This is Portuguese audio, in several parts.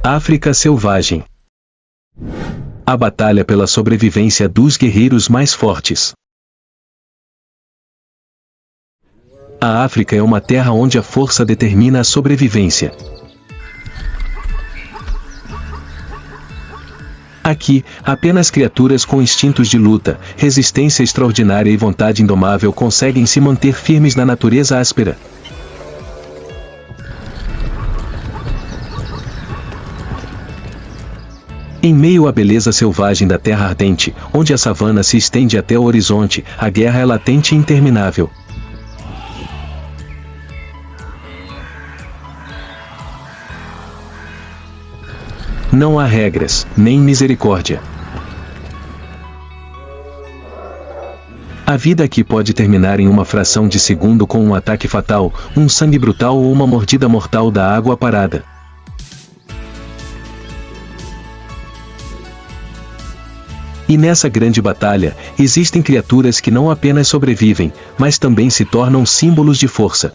África selvagem. A batalha pela sobrevivência dos guerreiros mais fortes. A África é uma terra onde a força determina a sobrevivência. Aqui, apenas criaturas com instintos de luta, resistência extraordinária e vontade indomável conseguem se manter firmes na natureza áspera. Em meio à beleza selvagem da terra ardente, onde a savana se estende até o horizonte, a guerra é latente e interminável. Não há regras, nem misericórdia. A vida aqui pode terminar em uma fração de segundo com um ataque fatal, um sangue brutal ou uma mordida mortal da água parada. E nessa grande batalha, existem criaturas que não apenas sobrevivem, mas também se tornam símbolos de força.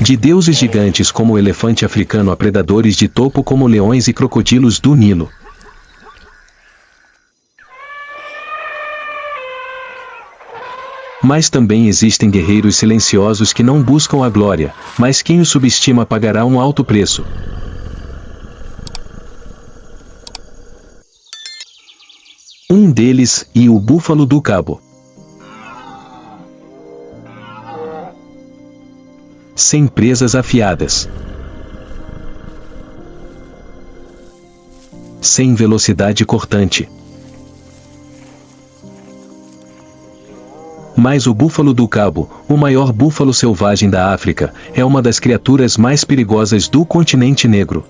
De deuses gigantes como o elefante africano a predadores de topo como leões e crocodilos do Nilo. Mas também existem guerreiros silenciosos que não buscam a glória, mas quem os subestima pagará um alto preço. Um deles, e o Búfalo do Cabo. Sem presas afiadas. Sem velocidade cortante. Mas o Búfalo do Cabo, o maior búfalo selvagem da África, é uma das criaturas mais perigosas do continente negro.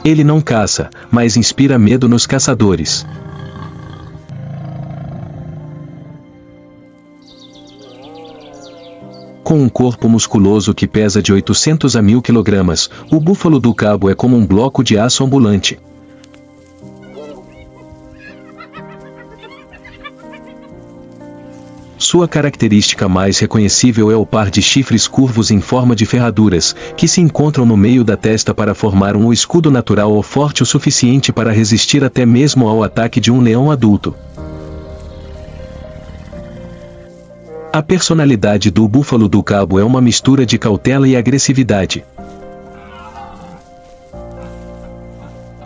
Ele não caça, mas inspira medo nos caçadores. Com um corpo musculoso que pesa de 800 a 1000 kg, o Búfalo do Cabo é como um bloco de aço ambulante. Sua característica mais reconhecível é o par de chifres curvos em forma de ferraduras, que se encontram no meio da testa para formar um escudo natural ou forte o suficiente para resistir até mesmo ao ataque de um leão adulto. A personalidade do Búfalo do Cabo é uma mistura de cautela e agressividade.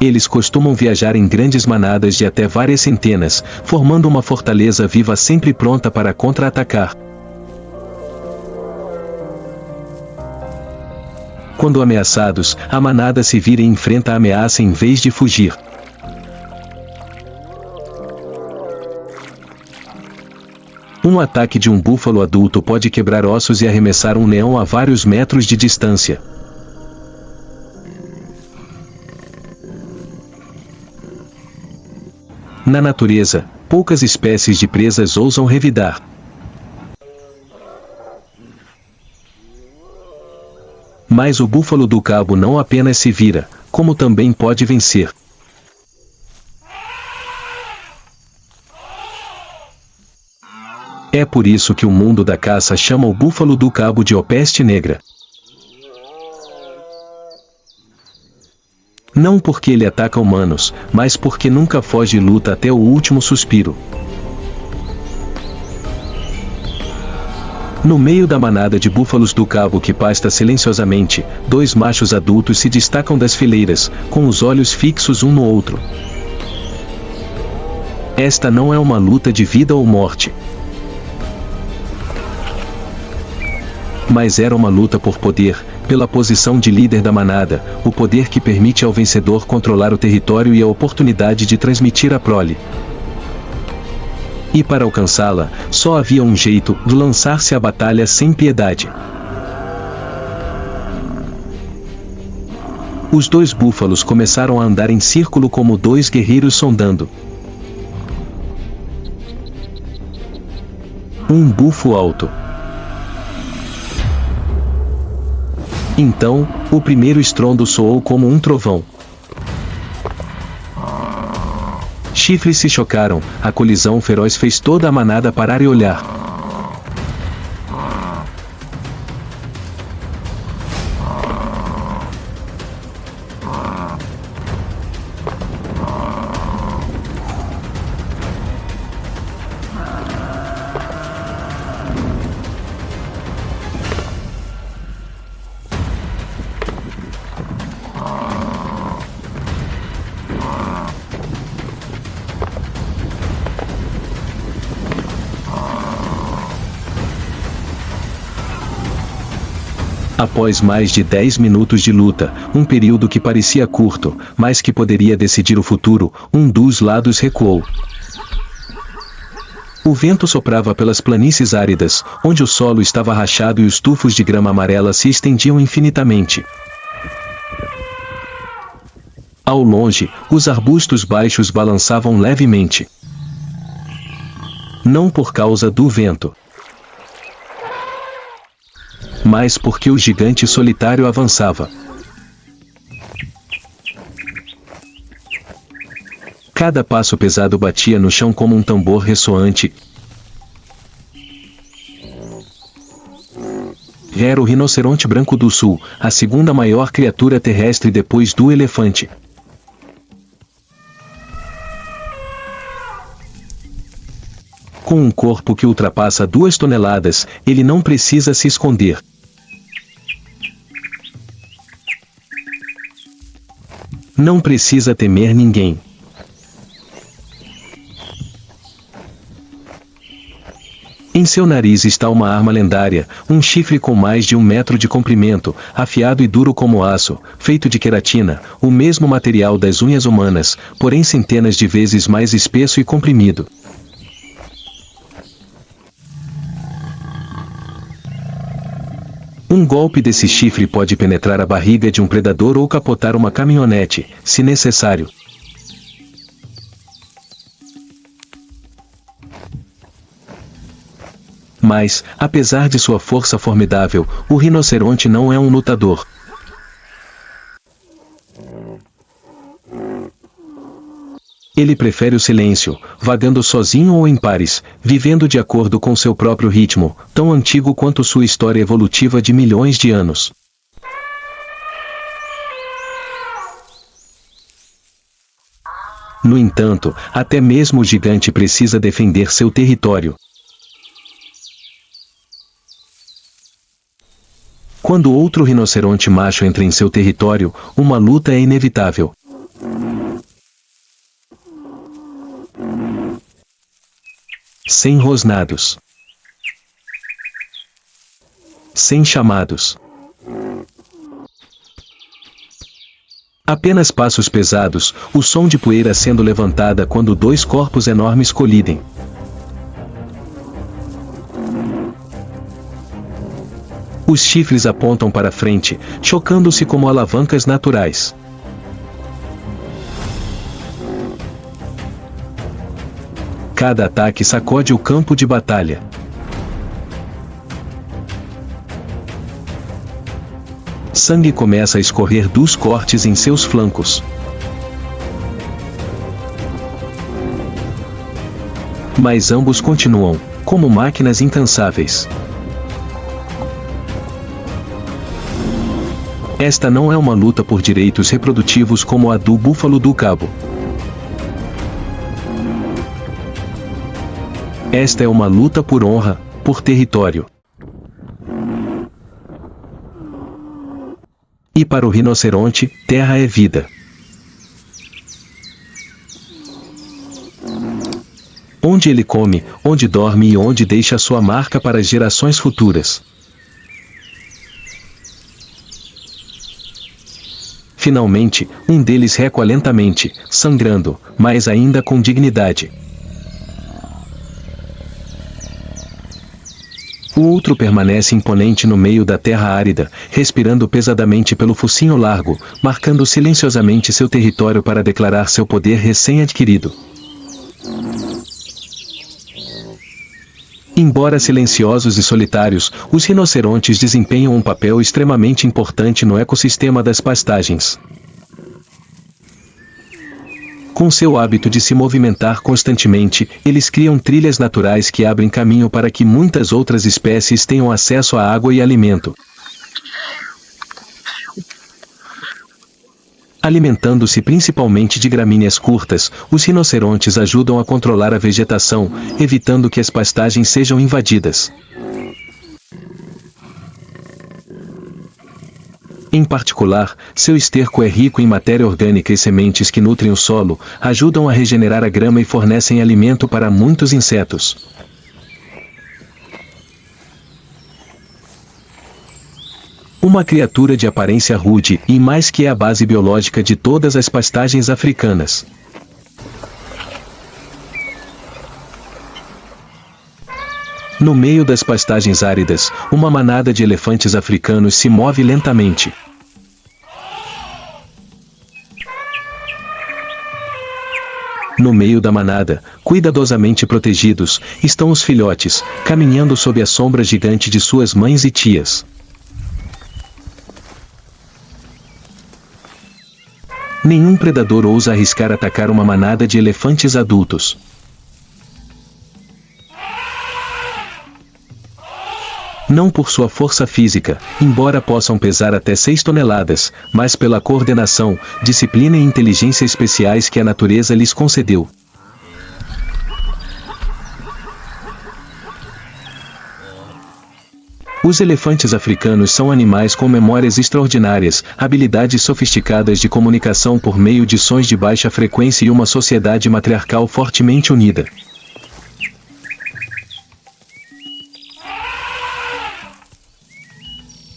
Eles costumam viajar em grandes manadas de até várias centenas, formando uma fortaleza viva sempre pronta para contra-atacar. Quando ameaçados, a manada se vira e enfrenta a ameaça em vez de fugir. Um ataque de um búfalo adulto pode quebrar ossos e arremessar um leão a vários metros de distância. Na natureza, poucas espécies de presas ousam revidar. Mas o Búfalo do Cabo não apenas se vira, como também pode vencer. É por isso que o mundo da caça chama o Búfalo do Cabo de O Peste Negra. Não porque ele ataca humanos, mas porque nunca foge e luta até o último suspiro. No meio da manada de búfalos do cabo que pasta silenciosamente, dois machos adultos se destacam das fileiras, com os olhos fixos um no outro. Esta não é uma luta de vida ou morte. Mas era uma luta por poder, pela posição de líder da manada, o poder que permite ao vencedor controlar o território e a oportunidade de transmitir a prole. E para alcançá-la, só havia um jeito: lançar-se à batalha sem piedade. Os dois búfalos começaram a andar em círculo como dois guerreiros sondando. Um bufo alto. Então, o primeiro estrondo soou como um trovão. Chifres se chocaram, a colisão feroz fez toda a manada parar e olhar. Após mais de 10 minutos de luta, um período que parecia curto, mas que poderia decidir o futuro, um dos lados recuou. O vento soprava pelas planícies áridas, onde o solo estava rachado e os tufos de grama amarela se estendiam infinitamente. Ao longe, os arbustos baixos balançavam levemente. Não por causa do vento, mas porque o gigante solitário avançava. Cada passo pesado batia no chão como um tambor ressoante. Era o rinoceronte branco do sul, a segunda maior criatura terrestre depois do elefante. Com um corpo que ultrapassa 2 toneladas, ele não precisa se esconder. Não precisa temer ninguém. Em seu nariz está uma arma lendária, um chifre com mais de 1 metro de comprimento, afiado e duro como aço, feito de queratina, o mesmo material das unhas humanas, porém centenas de vezes mais espesso e comprimido. Um golpe desse chifre pode penetrar a barriga de um predador ou capotar uma caminhonete, se necessário. Mas, apesar de sua força formidável, o rinoceronte não é um lutador. Ele prefere o silêncio, vagando sozinho ou em pares, vivendo de acordo com seu próprio ritmo, tão antigo quanto sua história evolutiva de milhões de anos. No entanto, até mesmo o gigante precisa defender seu território. Quando outro rinoceronte macho entra em seu território, uma luta é inevitável. Sem rosnados. Sem chamados. Apenas passos pesados, o som de poeira sendo levantada quando 2 corpos enormes colidem. Os chifres apontam para frente, chocando-se como alavancas naturais. Cada ataque sacode o campo de batalha. Sangue começa a escorrer dos cortes em seus flancos. Mas ambos continuam, como máquinas incansáveis. Esta não é uma luta por direitos reprodutivos como a do búfalo do cabo. Esta é uma luta por honra, por território. E para o rinoceronte, terra é vida. Onde ele come, onde dorme e onde deixa sua marca para as gerações futuras. Finalmente, um deles recua lentamente, sangrando, mas ainda com dignidade. O outro permanece imponente no meio da terra árida, respirando pesadamente pelo focinho largo, marcando silenciosamente seu território para declarar seu poder recém-adquirido. Embora silenciosos e solitários, os rinocerontes desempenham um papel extremamente importante no ecossistema das pastagens. Com seu hábito de se movimentar constantemente, eles criam trilhas naturais que abrem caminho para que muitas outras espécies tenham acesso a água e alimento. Alimentando-se principalmente de gramíneas curtas, os rinocerontes ajudam a controlar a vegetação, evitando que as pastagens sejam invadidas. Em particular, seu esterco é rico em matéria orgânica e sementes que nutrem o solo, ajudam a regenerar a grama e fornecem alimento para muitos insetos. Uma criatura de aparência rude e mais que é a base biológica de todas as pastagens africanas. No meio das pastagens áridas, uma manada de elefantes africanos se move lentamente. No meio da manada, cuidadosamente protegidos, estão os filhotes, caminhando sob a sombra gigante de suas mães e tias. Nenhum predador ousa arriscar atacar uma manada de elefantes adultos. Não por sua força física, embora possam pesar até 6 toneladas, mas pela coordenação, disciplina e inteligência especiais que a natureza lhes concedeu. Os elefantes africanos são animais com memórias extraordinárias, habilidades sofisticadas de comunicação por meio de sons de baixa frequência e uma sociedade matriarcal fortemente unida.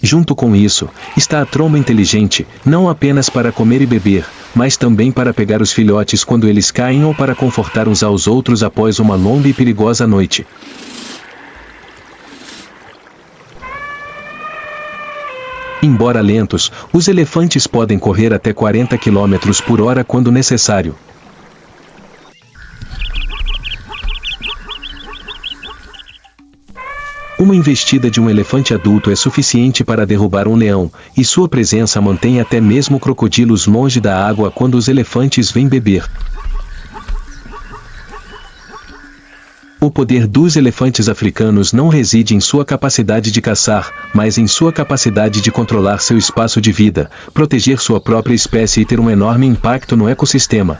Junto com isso, está a tromba inteligente, não apenas para comer e beber, mas também para pegar os filhotes quando eles caem ou para confortar uns aos outros após uma longa e perigosa noite. Embora lentos, os elefantes podem correr até 40 km por hora quando necessário. Uma investida de um elefante adulto é suficiente para derrubar um leão, e sua presença mantém até mesmo crocodilos longe da água quando os elefantes vêm beber. O poder dos elefantes africanos não reside em sua capacidade de caçar, mas em sua capacidade de controlar seu espaço de vida, proteger sua própria espécie e ter um enorme impacto no ecossistema.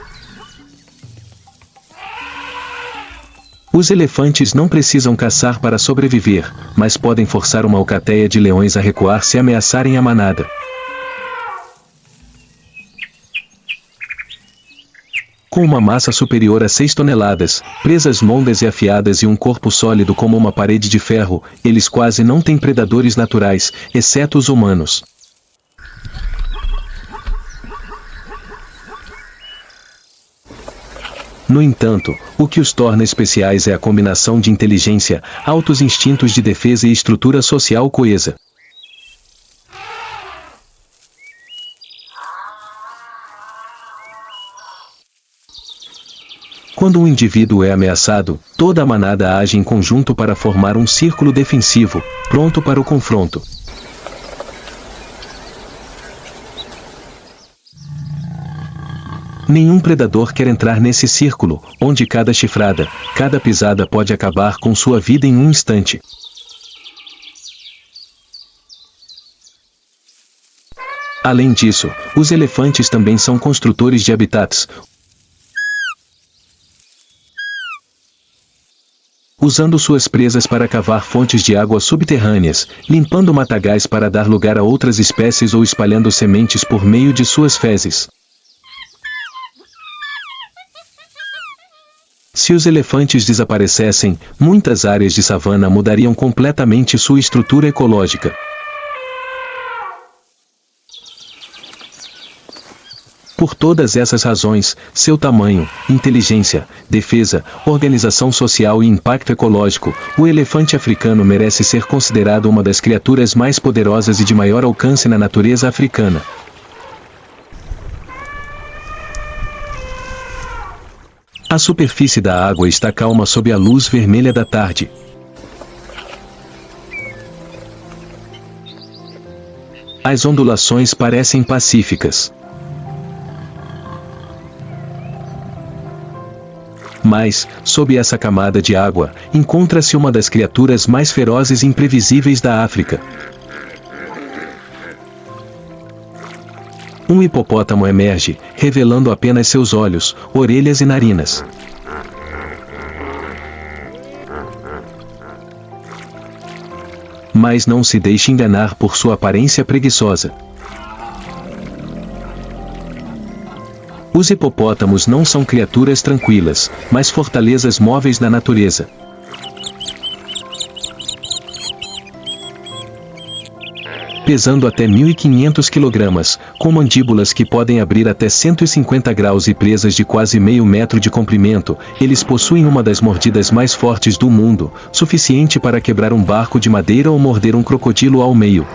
Os elefantes não precisam caçar para sobreviver, mas podem forçar uma alcateia de leões a recuar se ameaçarem a manada. Com uma massa superior a 6 toneladas, presas longas e afiadas e um corpo sólido como uma parede de ferro, eles quase não têm predadores naturais, exceto os humanos. No entanto, o que os torna especiais é a combinação de inteligência, altos instintos de defesa e estrutura social coesa. Quando um indivíduo é ameaçado, toda a manada age em conjunto para formar um círculo defensivo, pronto para o confronto. Nenhum predador quer entrar nesse círculo, onde cada chifrada, cada pisada pode acabar com sua vida em um instante. Além disso, os elefantes também são construtores de habitats, usando suas presas para cavar fontes de água subterrâneas, limpando matagais para dar lugar a outras espécies ou espalhando sementes por meio de suas fezes. Se os elefantes desaparecessem, muitas áreas de savana mudariam completamente sua estrutura ecológica. Por todas essas razões, seu tamanho, inteligência, defesa, organização social e impacto ecológico, o elefante africano merece ser considerado uma das criaturas mais poderosas e de maior alcance na natureza africana. A superfície da água está calma sob a luz vermelha da tarde. As ondulações parecem pacíficas. Mas, sob essa camada de água, encontra-se uma das criaturas mais ferozes e imprevisíveis da África. Um hipopótamo emerge, revelando apenas seus olhos, orelhas e narinas. Mas não se deixe enganar por sua aparência preguiçosa. Os hipopótamos não são criaturas tranquilas, mas fortalezas móveis na natureza. pesando até 1.500 kg, com mandíbulas que podem abrir até 150 graus e presas de quase meio metro de comprimento. Eles possuem uma das mordidas mais fortes do mundo, suficiente para quebrar um barco de madeira ou morder um crocodilo ao meio.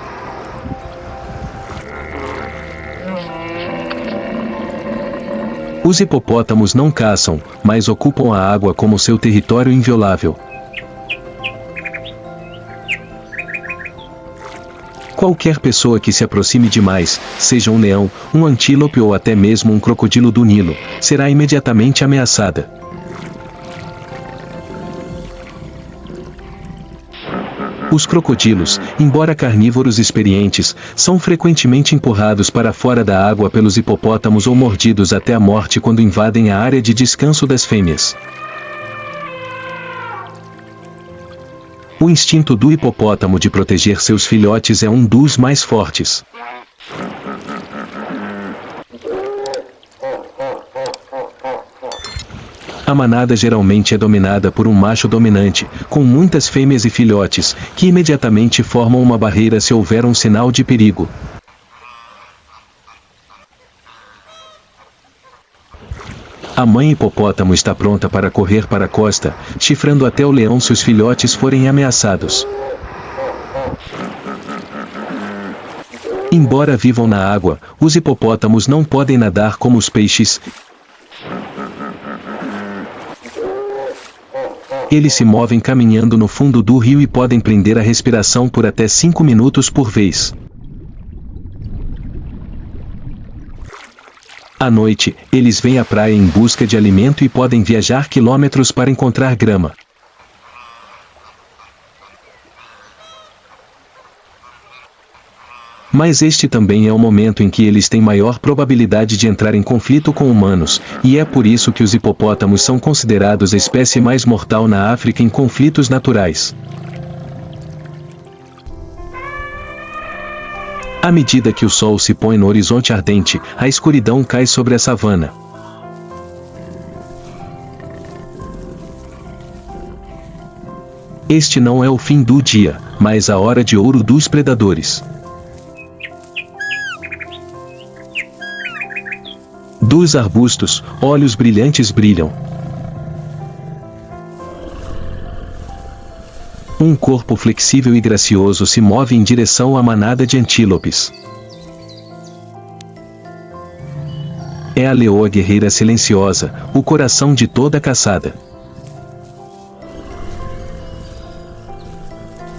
Os hipopótamos não caçam, mas ocupam a água como seu território inviolável. Qualquer pessoa que se aproxime demais, seja um leão, um antílope ou até mesmo um crocodilo do Nilo, será imediatamente ameaçada. Os crocodilos, embora carnívoros experientes, são frequentemente empurrados para fora da água pelos hipopótamos ou mordidos até a morte quando invadem a área de descanso das fêmeas. O instinto do hipopótamo de proteger seus filhotes é um dos mais fortes. A manada geralmente é dominada por um macho dominante, com muitas fêmeas e filhotes, que imediatamente formam uma barreira se houver um sinal de perigo. A mãe hipopótamo está pronta para correr para a costa, chifrando até o leão se os filhotes forem ameaçados. Embora vivam na água, os hipopótamos não podem nadar como os peixes. Eles se movem caminhando no fundo do rio e podem prender a respiração por até 5 minutos por vez. À noite, eles vêm à praia em busca de alimento e podem viajar quilômetros para encontrar grama. Mas este também é o momento em que eles têm maior probabilidade de entrar em conflito com humanos, e é por isso que os hipopótamos são considerados a espécie mais mortal na África em conflitos naturais. À medida que o sol se põe no horizonte ardente, a escuridão cai sobre a savana. Este não é o fim do dia, mas a hora de ouro dos predadores. Dos arbustos, olhos brilhantes brilham. Um corpo flexível e gracioso se move em direção à manada de antílopes. É a leoa guerreira silenciosa, o coração de toda a caçada.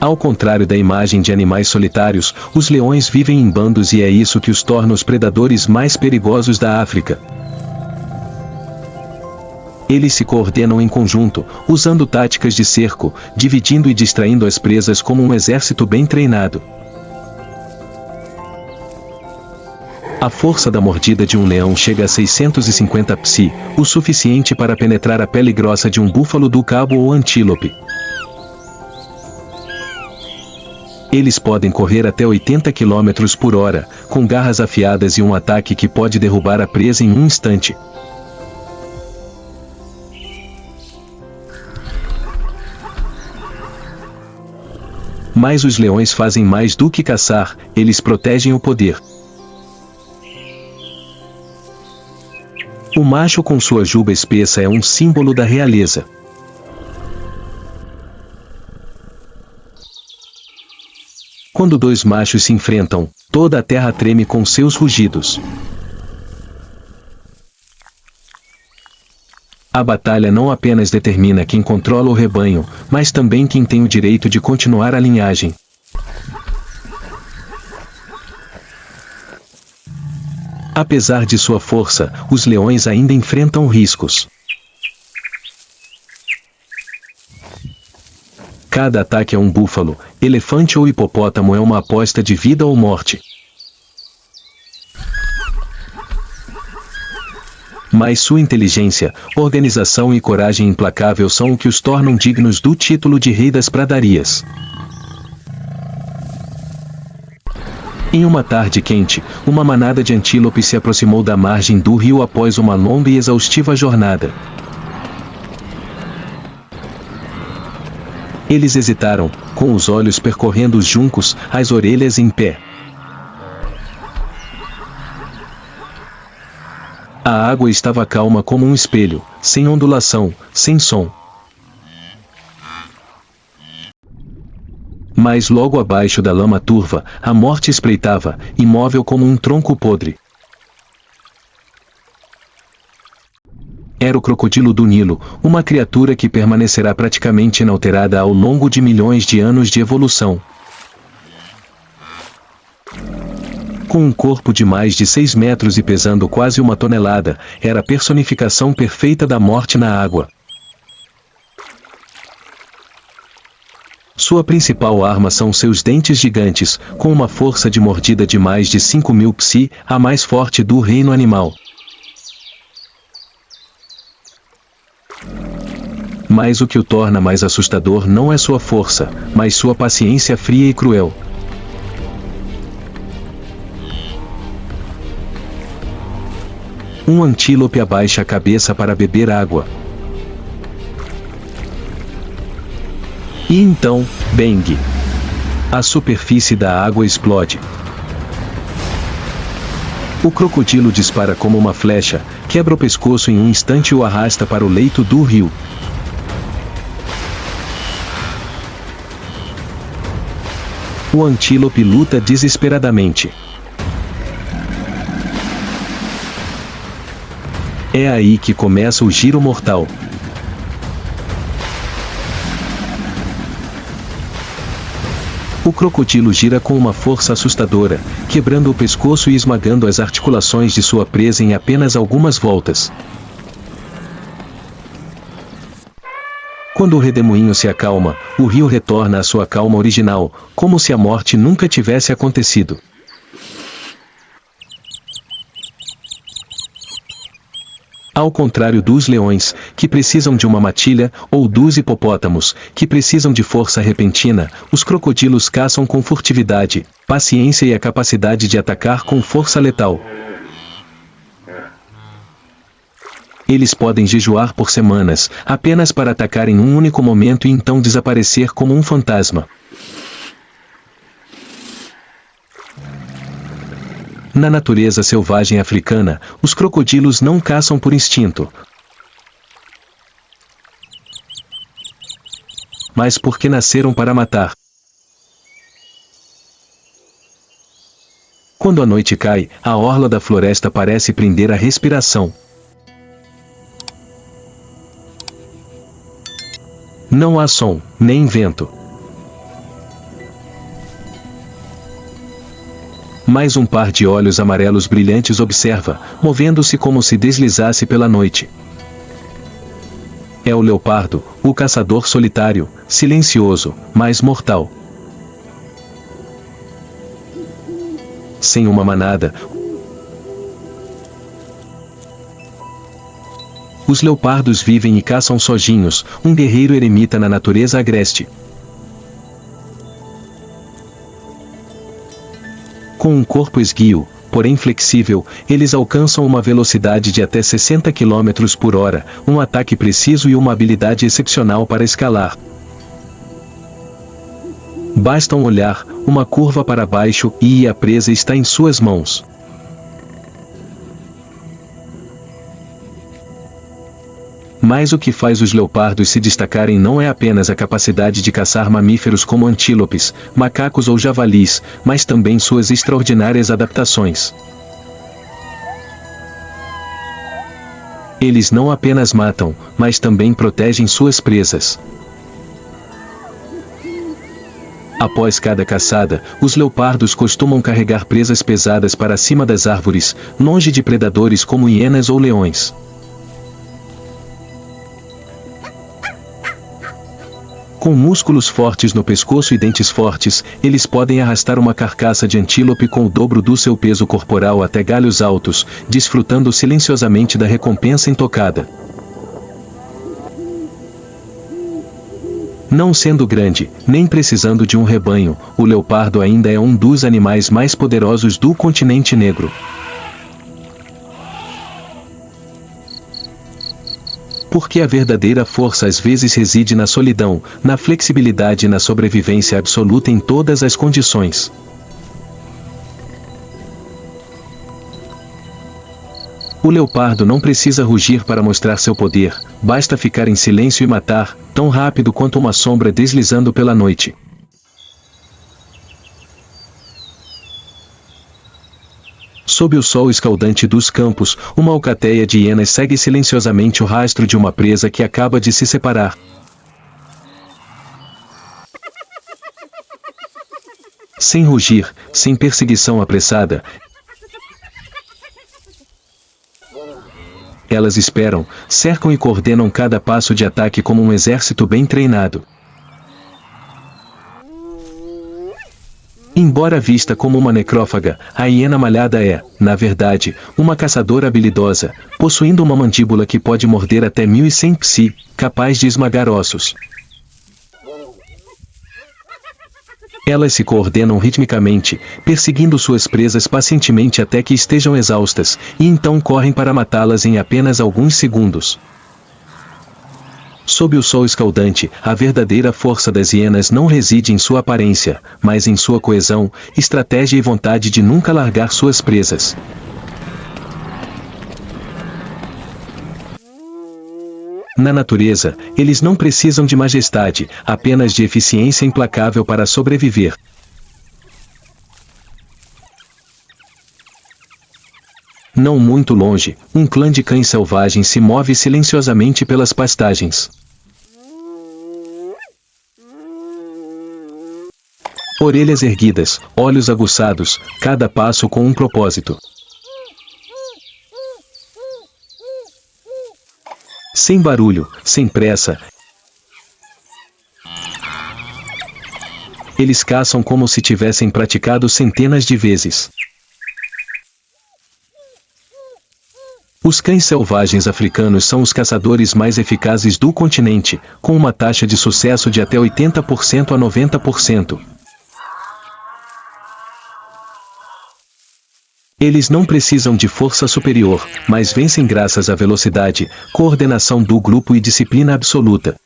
Ao contrário da imagem de animais solitários, os leões vivem em bandos e é isso que os torna os predadores mais perigosos da África. Eles se coordenam em conjunto, usando táticas de cerco, dividindo e distraindo as presas como um exército bem treinado. A força da mordida de um leão chega a 650 psi, o suficiente para penetrar a pele grossa de um búfalo do cabo ou antílope. Eles podem correr até 80 km por hora, com garras afiadas e um ataque que pode derrubar a presa em um instante. Mas os leões fazem mais do que caçar, eles protegem o poder. O macho com sua juba espessa é um símbolo da realeza. Quando dois machos se enfrentam, toda a terra treme com seus rugidos. A batalha não apenas determina quem controla o rebanho, mas também quem tem o direito de continuar a linhagem. Apesar de sua força, os leões ainda enfrentam riscos. Cada ataque a um búfalo, elefante ou hipopótamo é uma aposta de vida ou morte. Mas sua inteligência, organização e coragem implacável são o que os tornam dignos do título de rei das pradarias. Em uma tarde quente, uma manada de antílopes se aproximou da margem do rio após uma longa e exaustiva jornada. Eles hesitaram, com os olhos percorrendo os juncos, as orelhas em pé. A água estava calma como um espelho, sem ondulação, sem som. Mas logo abaixo da lama turva, a morte espreitava, imóvel como um tronco podre. Era o crocodilo do Nilo, uma criatura que permanecerá praticamente inalterada ao longo de milhões de anos de evolução. Com um corpo de mais de 6 metros e pesando quase 1 tonelada, era a personificação perfeita da morte na água. Sua principal arma são seus dentes gigantes, com uma força de mordida de mais de 5.000 psi, a mais forte do reino animal. Mas o que o torna mais assustador não é sua força, mas sua paciência fria e cruel. Um antílope abaixa a cabeça para beber água. E então, bang! A superfície da água explode. O crocodilo dispara como uma flecha, quebra o pescoço em um instante e o arrasta para o leito do rio. O antílope luta desesperadamente. É aí que começa o giro mortal. O crocodilo gira com uma força assustadora, quebrando o pescoço e esmagando as articulações de sua presa em apenas algumas voltas. Quando o redemoinho se acalma, o rio retorna à sua calma original, como se a morte nunca tivesse acontecido. Ao contrário dos leões, que precisam de uma matilha, ou dos hipopótamos, que precisam de força repentina, os crocodilos caçam com furtividade, paciência e a capacidade de atacar com força letal. Eles podem jejuar por semanas, apenas para atacar em um único momento e então desaparecer como um fantasma. Na natureza selvagem africana, os crocodilos não caçam por instinto, mas porque nasceram para matar. Quando a noite cai, a orla da floresta parece prender a respiração. Não há som, nem vento. Mas um par de olhos amarelos brilhantes observa, movendo-se como se deslizasse pela noite. É o leopardo, o caçador solitário, silencioso, mas mortal. Sem uma manada, os leopardos vivem e caçam sozinhos, um guerreiro eremita na natureza agreste. Com um corpo esguio, porém flexível, eles alcançam uma velocidade de até 60 km por hora, um ataque preciso e uma habilidade excepcional para escalar. Basta um olhar, uma curva para baixo, e a presa está em suas mãos. Mas o que faz os leopardos se destacarem não é apenas a capacidade de caçar mamíferos como antílopes, macacos ou javalis, mas também suas extraordinárias adaptações. Eles não apenas matam, mas também protegem suas presas. Após cada caçada, os leopardos costumam carregar presas pesadas para cima das árvores, longe de predadores como hienas ou leões. Com músculos fortes no pescoço e dentes fortes, eles podem arrastar uma carcaça de antílope com o dobro do seu peso corporal até galhos altos, desfrutando silenciosamente da recompensa intocada. Não sendo grande, nem precisando de um rebanho, o leopardo ainda é um dos animais mais poderosos do continente negro. Porque a verdadeira força às vezes reside na solidão, na flexibilidade e na sobrevivência absoluta em todas as condições. O leopardo não precisa rugir para mostrar seu poder, basta ficar em silêncio e matar, tão rápido quanto uma sombra deslizando pela noite. Sob o sol escaldante dos campos, uma alcateia de hienas segue silenciosamente o rastro de uma presa que acaba de se separar. Sem rugir, sem perseguição apressada, elas esperam, cercam e coordenam cada passo de ataque como um exército bem treinado. Embora vista como uma necrófaga, a hiena malhada é, na verdade, uma caçadora habilidosa, possuindo uma mandíbula que pode morder até 1.100 psi, capaz de esmagar ossos. Elas se coordenam ritmicamente, perseguindo suas presas pacientemente até que estejam exaustas, e então correm para matá-las em apenas alguns segundos. Sob o sol escaldante, a verdadeira força das hienas não reside em sua aparência, mas em sua coesão, estratégia e vontade de nunca largar suas presas. Na natureza, eles não precisam de majestade, apenas de eficiência implacável para sobreviver. Não muito longe, um clã de cães selvagens se move silenciosamente pelas pastagens. Orelhas erguidas, olhos aguçados, cada passo com um propósito. Sem barulho, sem pressa. Eles caçam como se tivessem praticado centenas de vezes. Os cães selvagens africanos são os caçadores mais eficazes do continente, com uma taxa de sucesso de até 80% a 90%. Eles não precisam de força superior, mas vencem graças à velocidade, coordenação do grupo e disciplina absoluta.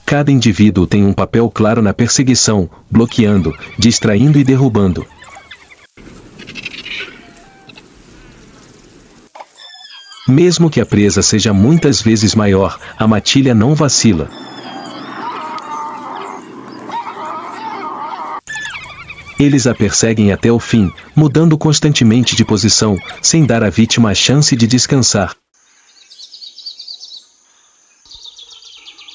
Cada indivíduo tem um papel claro na perseguição, bloqueando, distraindo e derrubando. Mesmo que a presa seja muitas vezes maior, a matilha não vacila. Eles a perseguem até o fim, mudando constantemente de posição, sem dar à vítima a chance de descansar.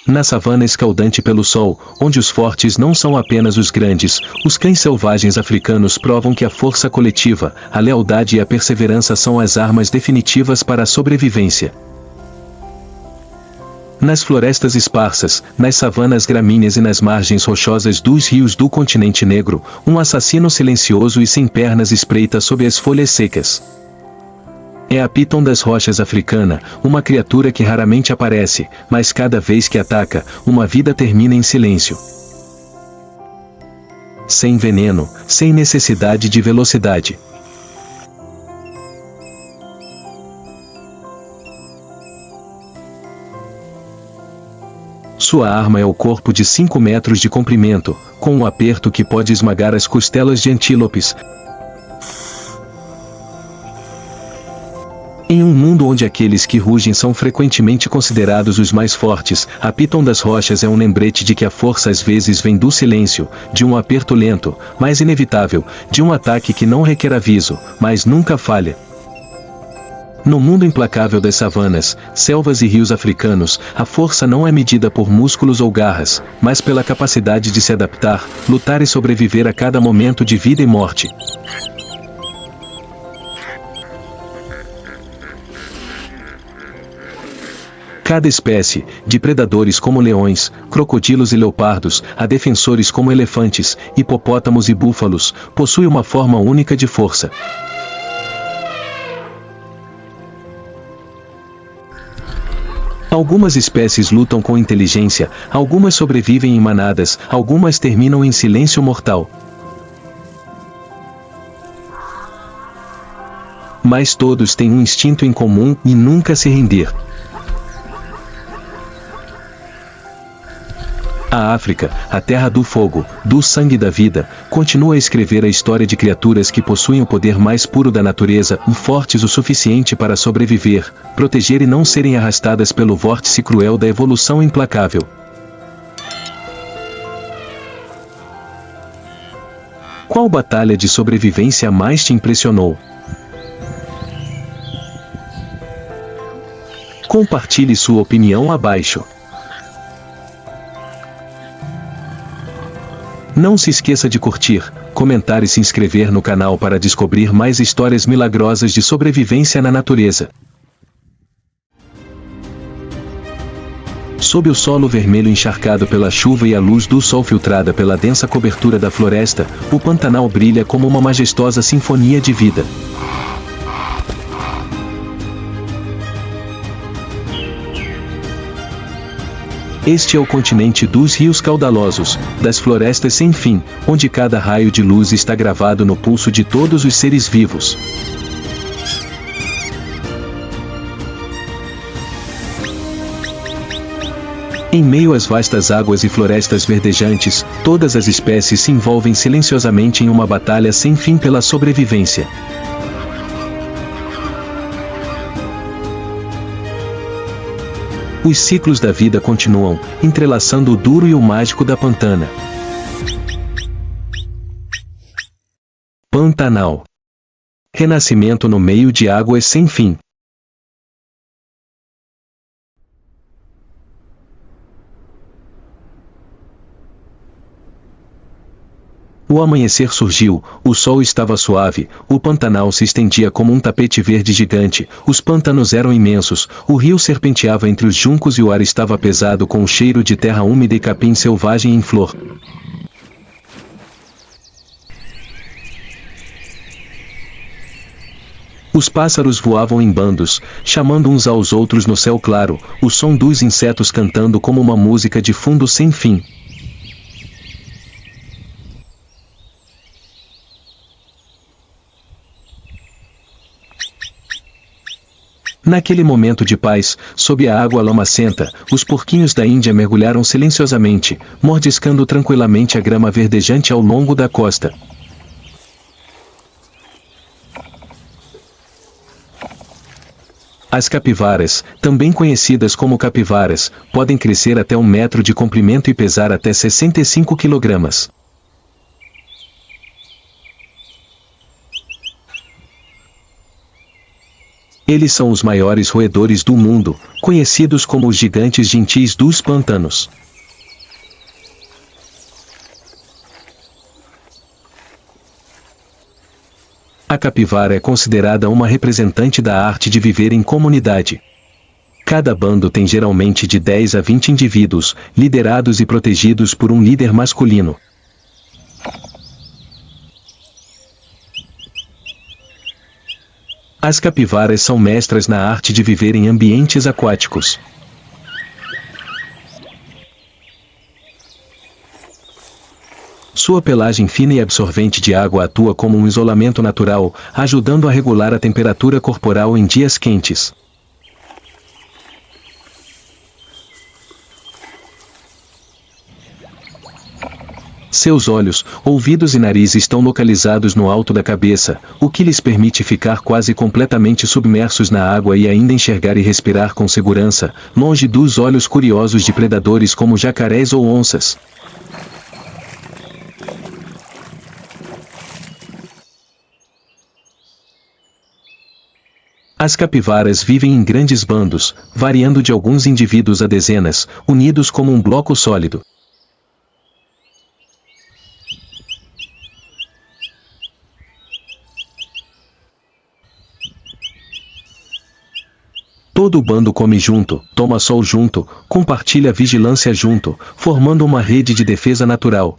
Na savana escaldante pelo sol, onde os fortes não são apenas os grandes, os cães selvagens africanos provam que a força coletiva, a lealdade e a perseverança são as armas definitivas para a sobrevivência. Nas florestas esparsas, nas savanas gramíneas e nas margens rochosas dos rios do continente negro, um assassino silencioso e sem pernas espreita sob as folhas secas. É a piton das rochas africana, uma criatura que raramente aparece, mas cada vez que ataca, uma vida termina em silêncio. Sem veneno, sem necessidade de velocidade. Sua arma é o corpo de 5 metros de comprimento, com um aperto que pode esmagar as costelas de antílopes. Em um mundo onde aqueles que rugem são frequentemente considerados os mais fortes, a piton das rochas é um lembrete de que a força às vezes vem do silêncio, de um aperto lento, mas inevitável, de um ataque que não requer aviso, mas nunca falha. No mundo implacável das savanas, selvas e rios africanos, a força não é medida por músculos ou garras, mas pela capacidade de se adaptar, lutar e sobreviver a cada momento de vida e morte. Cada espécie, de predadores como leões, crocodilos e leopardos, a defensores como elefantes, hipopótamos e búfalos, possui uma forma única de força. Algumas espécies lutam com inteligência, algumas sobrevivem em manadas, algumas terminam em silêncio mortal. Mas todos têm um instinto em comum e nunca se render. A África, a terra do fogo, do sangue e da vida, continua a escrever a história de criaturas que possuem o poder mais puro da natureza, fortes o suficiente para sobreviver, proteger e não serem arrastadas pelo vórtice cruel da evolução implacável. Qual batalha de sobrevivência mais te impressionou? Compartilhe sua opinião abaixo. Não se esqueça de curtir, comentar e se inscrever no canal para descobrir mais histórias milagrosas de sobrevivência na natureza. Sob o solo vermelho encharcado pela chuva e a luz do sol filtrada pela densa cobertura da floresta, o Pantanal brilha como uma majestosa sinfonia de vida. Este é o continente dos rios caudalosos, das florestas sem fim, onde cada raio de luz está gravado no pulso de todos os seres vivos. Em meio às vastas águas e florestas verdejantes, todas as espécies se envolvem silenciosamente em uma batalha sem fim pela sobrevivência. Os ciclos da vida continuam, entrelaçando o duro e o mágico da Pantana. Pantanal. Renascimento no meio de águas sem fim. O amanhecer surgiu, o sol estava suave, o Pantanal se estendia como um tapete verde gigante, os pântanos eram imensos, o rio serpenteava entre os juncos e o ar estava pesado com o cheiro de terra úmida e capim selvagem em flor. Os pássaros voavam em bandos, chamando uns aos outros no céu claro, o som dos insetos cantando como uma música de fundo sem fim. Naquele momento de paz, sob a água lamacenta, os porquinhos da Índia mergulharam silenciosamente, mordiscando tranquilamente a grama verdejante ao longo da costa. As capivaras, também conhecidas como capivaras, podem crescer até 1 metro de comprimento e pesar até 65 quilogramas. Eles são os maiores roedores do mundo, conhecidos como os gigantes gentis dos pantanos. A capivara é considerada uma representante da arte de viver em comunidade. Cada bando tem geralmente de 10 a 20 indivíduos, liderados e protegidos por um líder masculino. As capivaras são mestras na arte de viver em ambientes aquáticos. Sua pelagem fina e absorvente de água atua como um isolamento natural, ajudando a regular a temperatura corporal em dias quentes. Seus olhos, ouvidos e nariz estão localizados no alto da cabeça, o que lhes permite ficar quase completamente submersos na água e ainda enxergar e respirar com segurança, longe dos olhos curiosos de predadores como jacarés ou onças. As capivaras vivem em grandes bandos, variando de alguns indivíduos a dezenas, unidos como um bloco sólido. Todo o bando come junto, toma sol junto, compartilha vigilância junto, formando uma rede de defesa natural.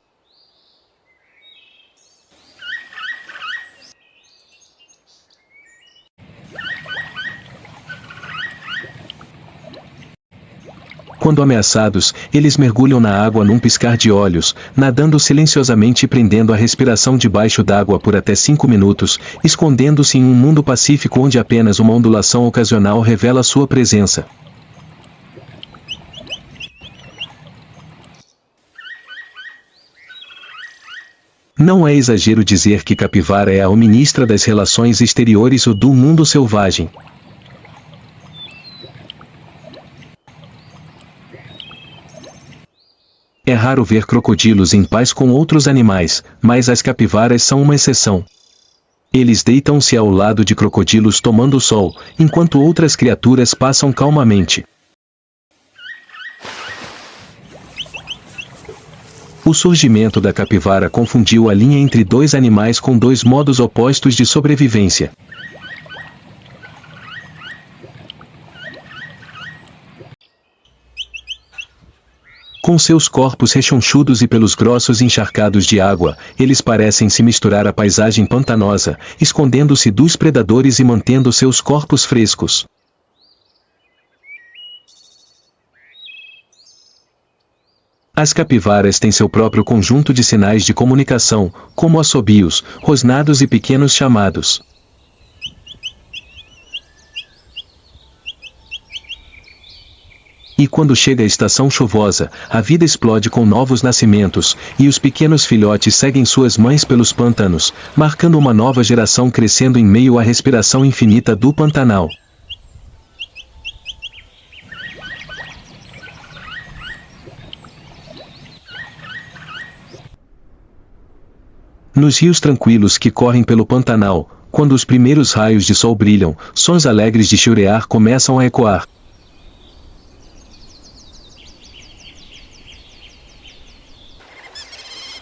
Quando ameaçados, eles mergulham na água num piscar de olhos, nadando silenciosamente e prendendo a respiração debaixo d'água por até 5 minutos, escondendo-se em um mundo pacífico onde apenas uma ondulação ocasional revela sua presença. Não é exagero dizer que capivara é a ministra das relações exteriores ou do mundo selvagem. É raro ver crocodilos em paz com outros animais, mas as capivaras são uma exceção. Eles deitam-se ao lado de crocodilos tomando sol, enquanto outras criaturas passam calmamente. O surgimento da capivara confundiu a linha entre dois animais com dois modos opostos de sobrevivência. Com seus corpos rechonchudos e pelos grossos encharcados de água, eles parecem se misturar à paisagem pantanosa, escondendo-se dos predadores e mantendo seus corpos frescos. As capivaras têm seu próprio conjunto de sinais de comunicação, como assobios, rosnados e pequenos chamados. E quando chega a estação chuvosa, a vida explode com novos nascimentos, e os pequenos filhotes seguem suas mães pelos pântanos, marcando uma nova geração crescendo em meio à respiração infinita do Pantanal. Nos rios tranquilos que correm pelo Pantanal, quando os primeiros raios de sol brilham, sons alegres de chiurear começam a ecoar.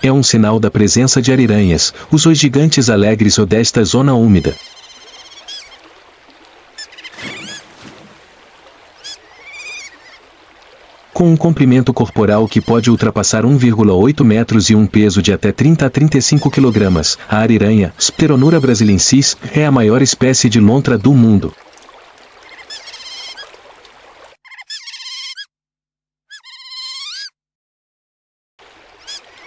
É um sinal da presença de ariranhas, os gigantes alegres ou desta zona úmida. Com um comprimento corporal que pode ultrapassar 1,8 metros e um peso de até 30 a 35 kg, a ariranha, Pteronura brasiliensis, é a maior espécie de lontra do mundo.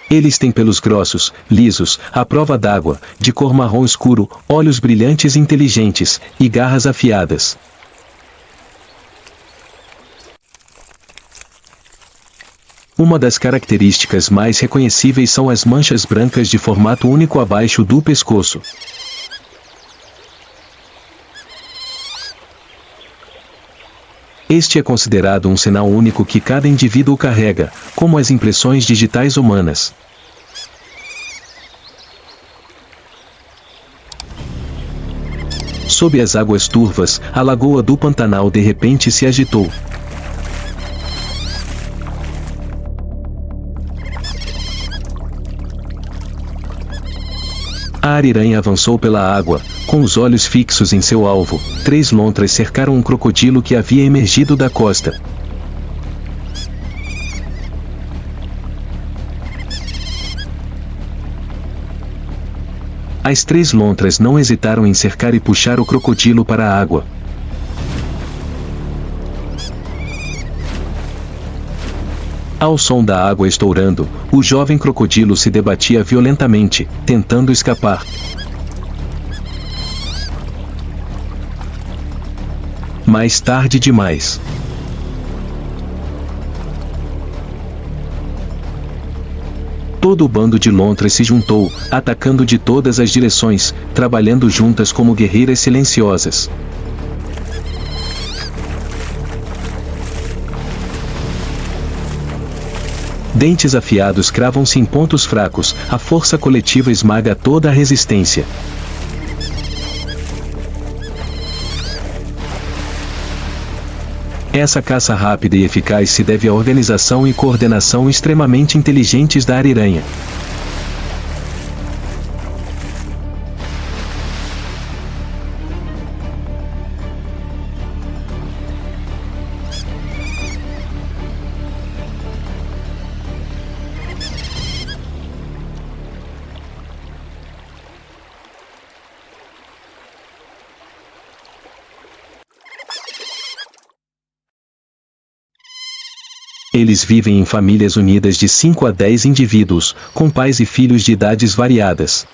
Eles têm pelos grossos, lisos, à prova d'água, de cor marrom escuro, olhos brilhantes e inteligentes, e garras afiadas. Uma das características mais reconhecíveis são as manchas brancas de formato único abaixo do pescoço. Este é considerado um sinal único que cada indivíduo carrega, como as impressões digitais humanas. Sob as águas turvas, a lagoa do Pantanal de repente se agitou. A ariranha avançou pela água, com os olhos fixos em seu alvo. 3 lontras cercaram um crocodilo que havia emergido da costa. As 3 lontras não hesitaram em cercar e puxar o crocodilo para a água. Ao som da água estourando, o jovem crocodilo se debatia violentamente, tentando escapar. Mais tarde demais. Todo o bando de lontras se juntou, atacando de todas as direções, trabalhando juntas como guerreiras silenciosas. Dentes afiados cravam-se em pontos fracos, a força coletiva esmaga toda a resistência. Essa caça rápida e eficaz se deve à organização e coordenação extremamente inteligentes da ariranha. Eles vivem em famílias unidas de 5 a 10 indivíduos, com pais e filhos de idades variadas.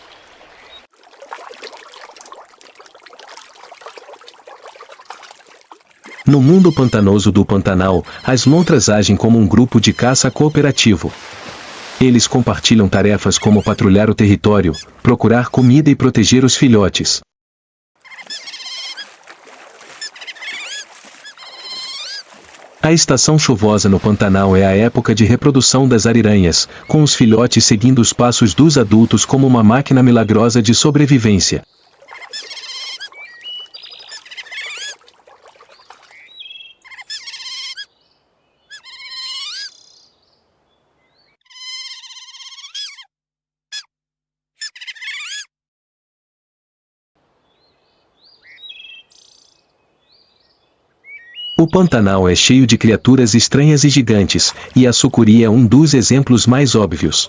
No mundo pantanoso do Pantanal, as lontras agem como um grupo de caça cooperativo. Eles compartilham tarefas como patrulhar o território, procurar comida e proteger os filhotes. A estação chuvosa no Pantanal é a época de reprodução das ariranhas, com os filhotes seguindo os passos dos adultos como uma máquina milagrosa de sobrevivência. O Pantanal é cheio de criaturas estranhas e gigantes, e a sucuri é um dos exemplos mais óbvios.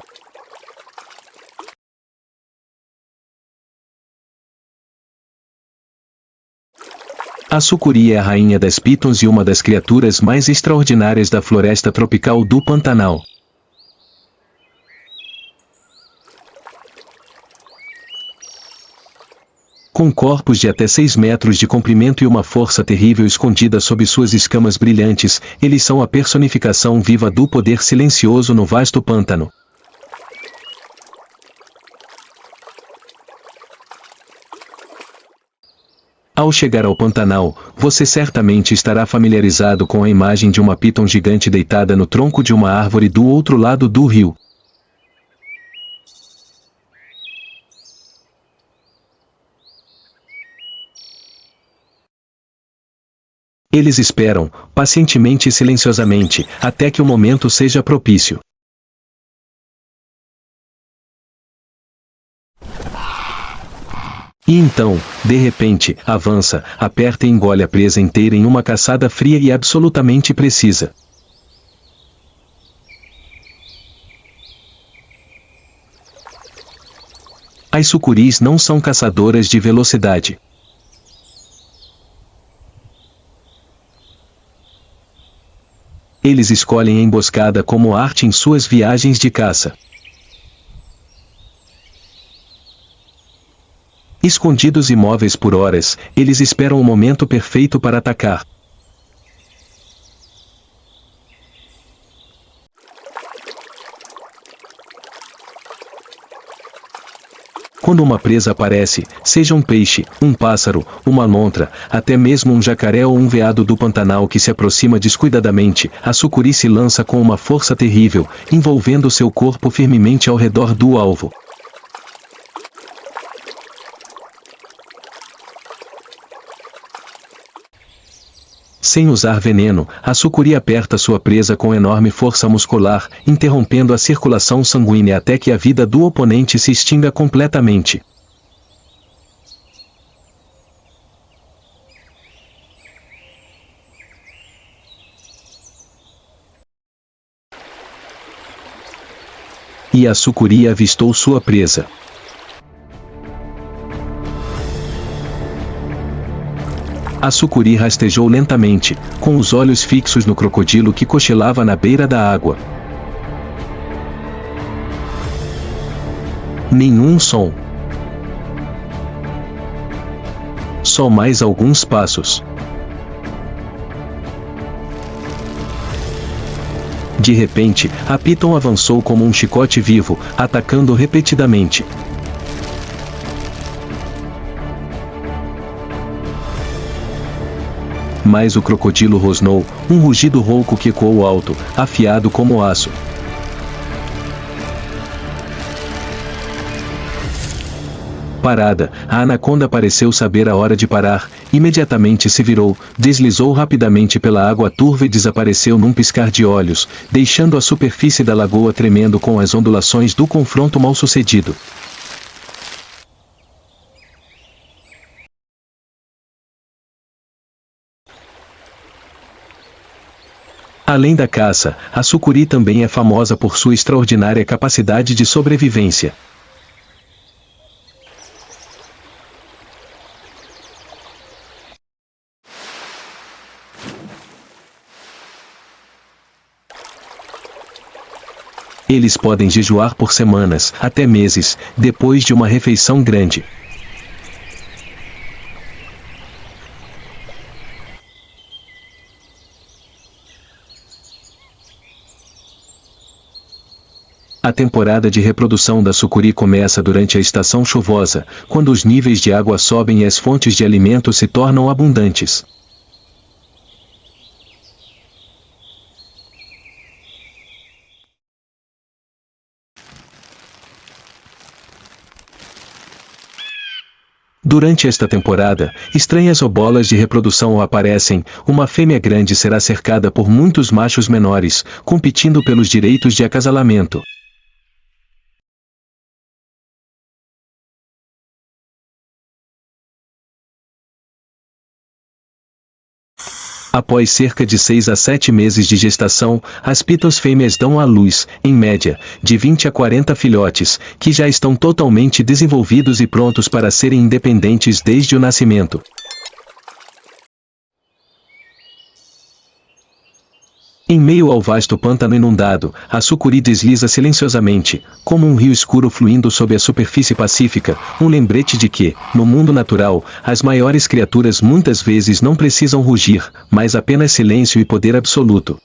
A sucuri é a rainha das pitons e uma das criaturas mais extraordinárias da floresta tropical do Pantanal. Com corpos de até 6 metros de comprimento e uma força terrível escondida sob suas escamas brilhantes, eles são a personificação viva do poder silencioso no vasto pântano. Ao chegar ao Pantanal, você certamente estará familiarizado com a imagem de uma piton gigante deitada no tronco de uma árvore do outro lado do rio. Eles esperam, pacientemente e silenciosamente, até que o momento seja propício. E então, de repente, avança, aperta e engole a presa inteira em uma caçada fria e absolutamente precisa. As sucuris não são caçadoras de velocidade. Eles escolhem a emboscada como arte em suas viagens de caça. Escondidos imóveis por horas, eles esperam o momento perfeito para atacar. Quando uma presa aparece, seja um peixe, um pássaro, uma lontra, até mesmo um jacaré ou um veado do Pantanal que se aproxima descuidadamente, a sucuri se lança com uma força terrível, envolvendo seu corpo firmemente ao redor do alvo. Sem usar veneno, a sucuri aperta sua presa com enorme força muscular, interrompendo a circulação sanguínea até que a vida do oponente se extinga completamente. E a sucuri avistou sua presa. A sucuri rastejou lentamente, com os olhos fixos no crocodilo que cochilava na beira da água. Nenhum som. Só mais alguns passos. De repente, a piton avançou como um chicote vivo, atacando repetidamente. Mas o crocodilo rosnou, um rugido rouco que ecoou alto, afiado como aço. Parada, a anaconda pareceu saber a hora de parar, imediatamente se virou, deslizou rapidamente pela água turva e desapareceu num piscar de olhos, deixando a superfície da lagoa tremendo com as ondulações do confronto mal-sucedido. Além da caça, a sucuri também é famosa por sua extraordinária capacidade de sobrevivência. Eles podem jejuar por semanas, até meses, depois de uma refeição grande. A temporada de reprodução da sucuri começa durante a estação chuvosa, quando os níveis de água sobem e as fontes de alimento se tornam abundantes. Durante esta temporada, estranhas obolas de reprodução aparecem. Uma fêmea grande será cercada por muitos machos menores, competindo pelos direitos de acasalamento. Após cerca de 6 a 7 meses de gestação, as piton fêmeas dão à luz, em média, de 20 a 40 filhotes, que já estão totalmente desenvolvidos e prontos para serem independentes desde o nascimento. Em meio ao vasto pântano inundado, a sucuri desliza silenciosamente, como um rio escuro fluindo sob a superfície pacífica, um lembrete de que, no mundo natural, as maiores criaturas muitas vezes não precisam rugir, mas apenas silêncio e poder absoluto.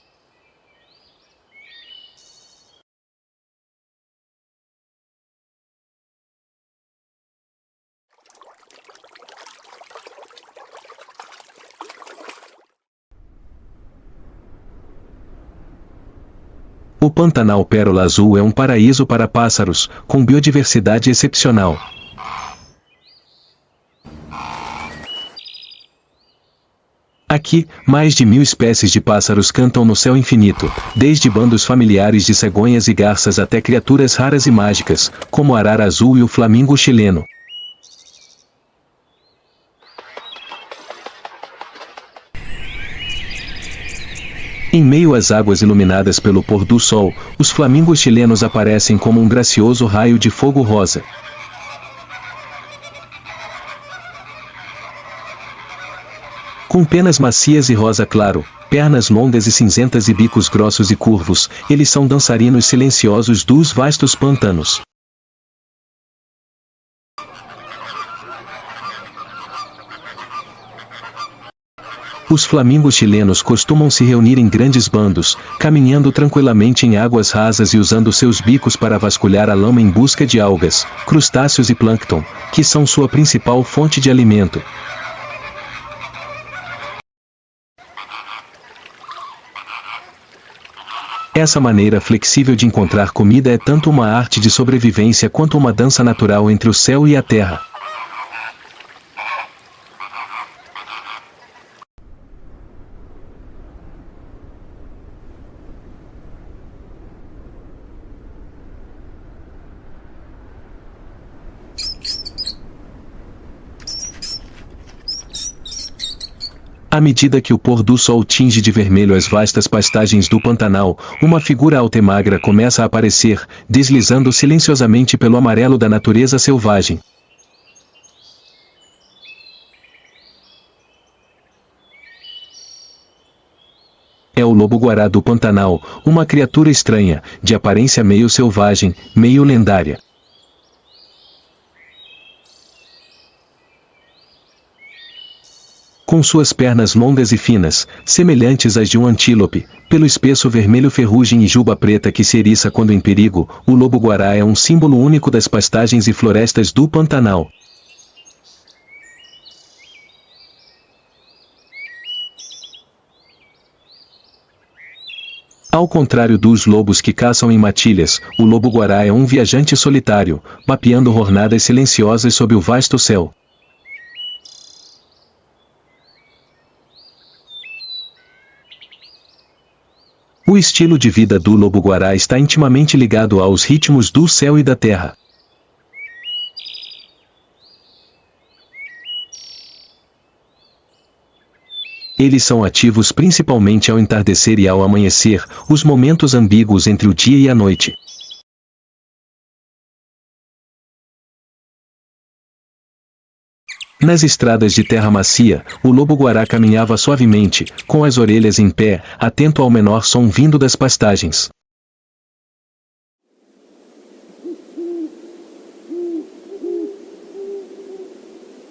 O Pantanal Pérola Azul é um paraíso para pássaros, com biodiversidade excepcional. Aqui, mais de 1000 espécies de pássaros cantam no céu infinito, desde bandos familiares de cegonhas e garças até criaturas raras e mágicas, como a arara azul e o flamingo chileno. Em meio às águas iluminadas pelo pôr do sol, os flamingos chilenos aparecem como um gracioso raio de fogo rosa. Com penas macias e rosa claro, pernas longas e cinzentas e bicos grossos e curvos, eles são dançarinos silenciosos dos vastos pantanos. Os flamingos chilenos costumam se reunir em grandes bandos, caminhando tranquilamente em águas rasas e usando seus bicos para vasculhar a lama em busca de algas, crustáceos e plâncton, que são sua principal fonte de alimento. Essa maneira flexível de encontrar comida é tanto uma arte de sobrevivência quanto uma dança natural entre o céu e a terra. À medida que o pôr do sol tinge de vermelho as vastas pastagens do Pantanal, uma figura alta e magra começa a aparecer, deslizando silenciosamente pelo amarelo da natureza selvagem. É o lobo-guará do Pantanal, uma criatura estranha, de aparência meio selvagem, meio lendária. Com suas pernas longas e finas, semelhantes às de um antílope, pelo espesso vermelho ferrugem e juba preta que se eriça quando em perigo, o lobo-guará é um símbolo único das pastagens e florestas do Pantanal. Ao contrário dos lobos que caçam em matilhas, o lobo-guará é um viajante solitário, mapeando jornadas silenciosas sob o vasto céu. O estilo de vida do lobo-guará está intimamente ligado aos ritmos do céu e da terra. Eles são ativos principalmente ao entardecer e ao amanhecer, os momentos ambíguos entre o dia e a noite. Nas estradas de terra macia, o lobo-guará caminhava suavemente, com as orelhas em pé, atento ao menor som vindo das pastagens.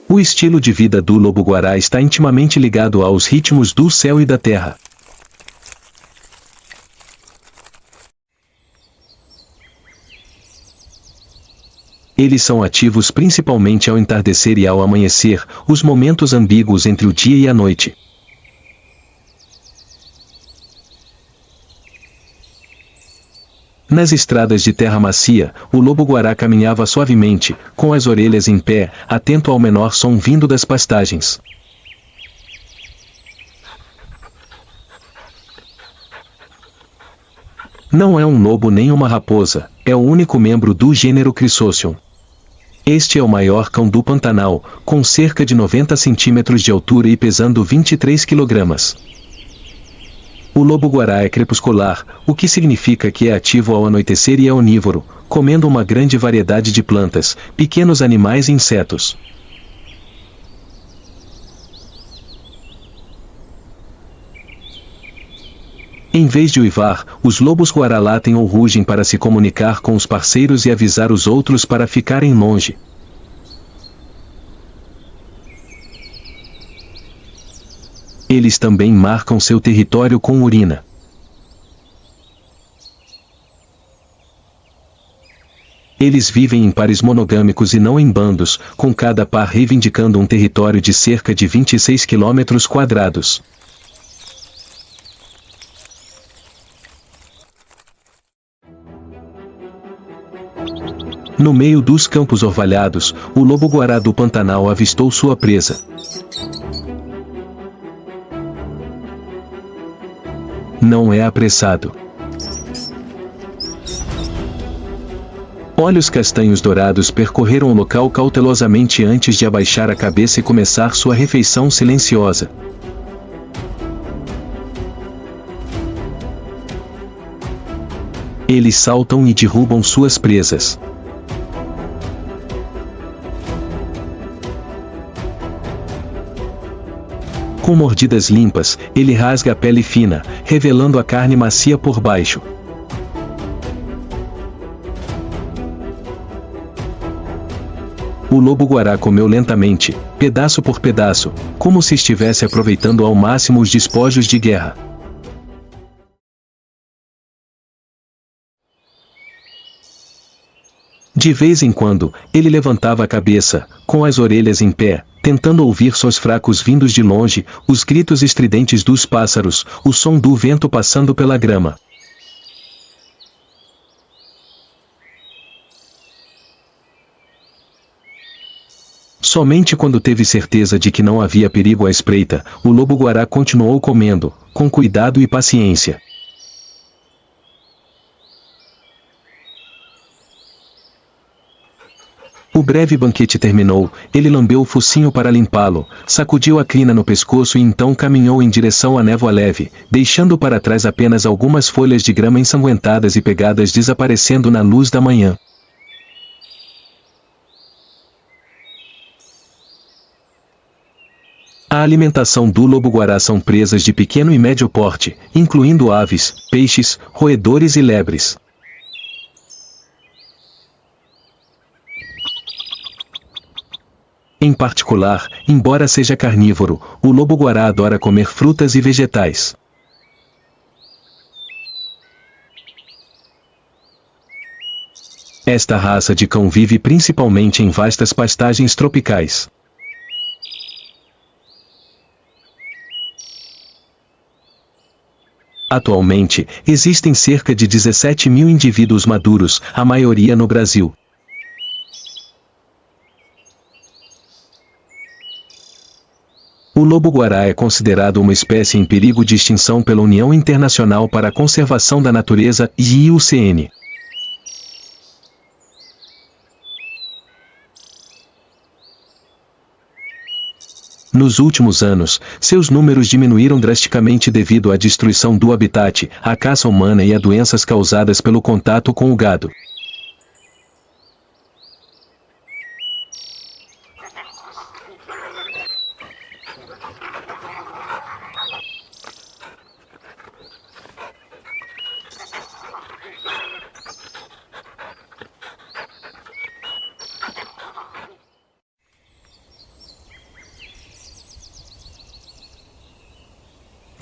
O estilo de vida do lobo-guará está intimamente ligado aos ritmos do céu e da terra. Eles são ativos principalmente ao entardecer e ao amanhecer, os momentos ambíguos entre o dia e a noite. Nas estradas de terra macia, o lobo-guará caminhava suavemente, com as orelhas em pé, atento ao menor som vindo das pastagens. Não é um lobo nem uma raposa, é o único membro do gênero Chrysocium. Este é o maior cão do Pantanal, com cerca de 90 centímetros de altura e pesando 23 quilogramas. O lobo-guará é crepuscular, o que significa que é ativo ao anoitecer e é onívoro, comendo uma grande variedade de plantas, pequenos animais e insetos. Em vez de uivar, os lobos-guará latem ou rugem para se comunicar com os parceiros e avisar os outros para ficarem longe. Eles também marcam seu território com urina. Eles vivem em pares monogâmicos e não em bandos, com cada par reivindicando um território de cerca de 26 quilômetros quadrados. No meio dos campos orvalhados, o lobo-guará do Pantanal avistou sua presa. Não é apressado. Olhos castanhos dourados percorreram o local cautelosamente antes de abaixar a cabeça e começar sua refeição silenciosa. Eles saltam e derrubam suas presas. Com mordidas limpas, ele rasga a pele fina, revelando a carne macia por baixo. O lobo-guará comeu lentamente, pedaço por pedaço, como se estivesse aproveitando ao máximo os despojos de guerra. De vez em quando, ele levantava a cabeça, com as orelhas em pé, tentando ouvir sons fracos vindos de longe, os gritos estridentes dos pássaros, o som do vento passando pela grama. Somente quando teve certeza de que não havia perigo à espreita, o lobo-guará continuou comendo, com cuidado e paciência. O breve banquete terminou, ele lambeu o focinho para limpá-lo, sacudiu a crina no pescoço e então caminhou em direção à névoa leve, deixando para trás apenas algumas folhas de grama ensanguentadas e pegadas desaparecendo na luz da manhã. A alimentação do lobo-guará são presas de pequeno e médio porte, incluindo aves, peixes, roedores e lebres. Em particular, embora seja carnívoro, o lobo-guará adora comer frutas e vegetais. Esta raça de cão vive principalmente em vastas pastagens tropicais. Atualmente, existem cerca de 17 mil indivíduos maduros, a maioria no Brasil. O lobo-guará é considerado uma espécie em perigo de extinção pela União Internacional para a Conservação da Natureza, IUCN. Nos últimos anos, seus números diminuíram drasticamente devido à destruição do habitat, à caça humana e a doenças causadas pelo contato com o gado.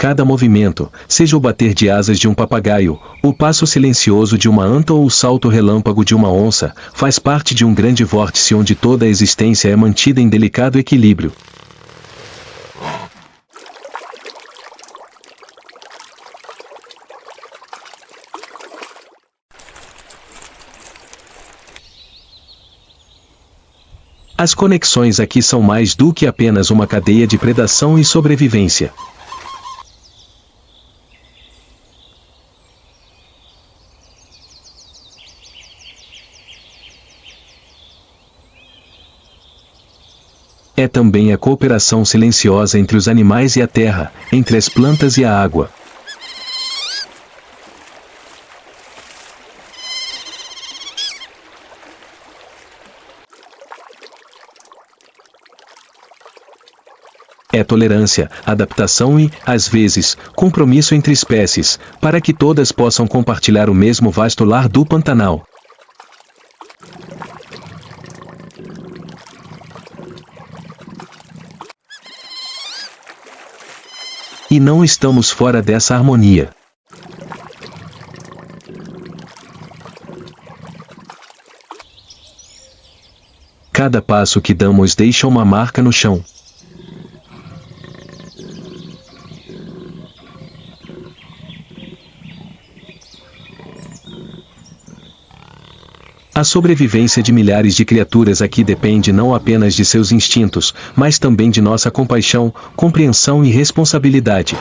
Cada movimento, seja o bater de asas de um papagaio, o passo silencioso de uma anta ou o salto relâmpago de uma onça, faz parte de um grande vórtice onde toda a existência é mantida em delicado equilíbrio. As conexões aqui são mais do que apenas uma cadeia de predação e sobrevivência. É também a cooperação silenciosa entre os animais e a terra, entre as plantas e a água. É tolerância, adaptação e, às vezes, compromisso entre espécies, para que todas possam compartilhar o mesmo vasto lar do Pantanal. E não estamos fora dessa harmonia. Cada passo que damos deixa uma marca no chão. A sobrevivência de milhares de criaturas aqui depende não apenas de seus instintos, mas também de nossa compaixão, compreensão e responsabilidade.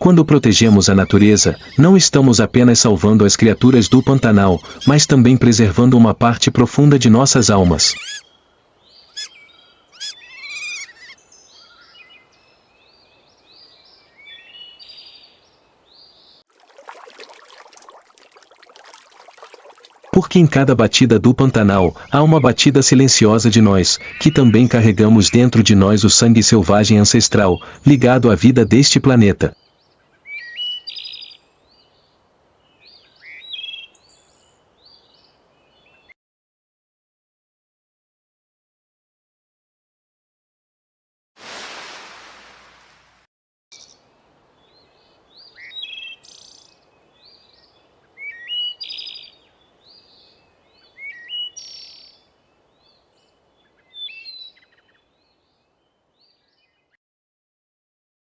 Quando protegemos a natureza, não estamos apenas salvando as criaturas do Pantanal, mas também preservando uma parte profunda de nossas almas. Porque em cada batida do Pantanal, há uma batida silenciosa de nós, que também carregamos dentro de nós o sangue selvagem ancestral, ligado à vida deste planeta.